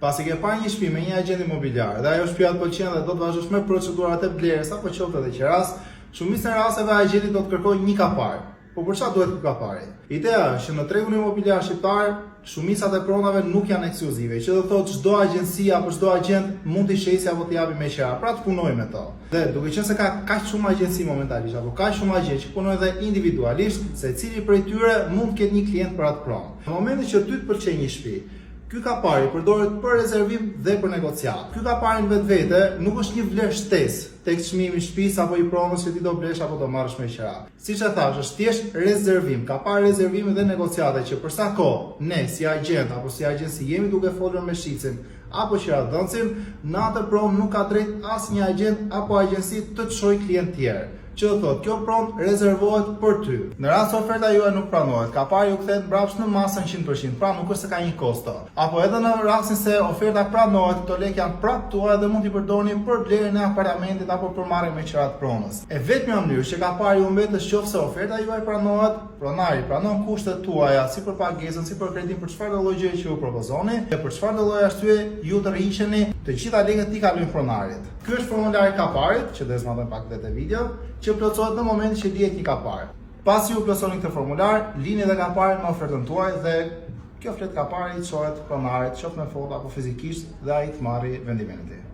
Pasi ke parë një shtëpi me një agent imobiliar dhe ajo shtëpia të pëlqen dhe do të vazhdosh me procedurat e blerjes apo qoftë edhe qeras, shumica e rasteve agenti do të kërkojë një kapar. Po për çfarë duhet ky kapari? Ideja është që në tregun imobiliar shqiptar, shumicat e pronave nuk janë ekskluzive, që do thotë çdo agjenci apo çdo agent mund t'i shesë apo t'i japi me qera, pra të punojë me to. Dhe duke qenë se ka kaq shumë agjenci momentalisht apo kaq shumë agent që punojnë edhe individualisht, secili prej tyre mund të ketë një klient për atë pronë. Në momentin që ty të pëlqen një shtëpi, ky kapari përdoret për rezervim dhe për negociat. Ky kapari në vetvete nuk është një vlerë shtesë tek çmimi i shtëpisë apo i pronës që ti do blesh apo do marrësh me qira. Siç e thash, është thjesht rezervim, kapari rezervimi dhe negociate që për sa kohë ne si agent apo si agjenci jemi duke folur me shitsin apo qiradhënësin, në atë pronë nuk ka drejt asnjë agent apo agjenci të çojë klient tjerë. Që do thotë, kjo pronë rezervohet për ty. Në rast se oferta juaj nuk pranohet, kapari ju kthehet mbrapsht në masën 100%, pra nuk është se ka një kosto. Apo edhe në rastin se oferta pranohet, këto lekë janë prapë tuaja dhe mund t'i përdorni për blerjen e apartamentit apo për marrjen me qira të pronës. E vetmja mënyrë që kapari ju mbet është qoftë se oferta juaj pranohet, pronari pranon kushtet tuaja si për pagesën, si për kreditin për çfarëdo lloj gjëje që ju propozoni, dhe për çfarëdo lloj arsye ju të rriqeni, të gjitha lekët i kalojnë pronarit. Ky është formulari i kaparit, që do të zgjidhim pak vetë video, që plotësohet në momentin që lihet një kapar. Pasi ju plotësoni këtë formular, lini dhe kaparin me ofertën tuaj dhe kjo flet kapari çohet pronarit, qoftë me foto apo fizikisht, dhe ai të marrë vendimin e tij.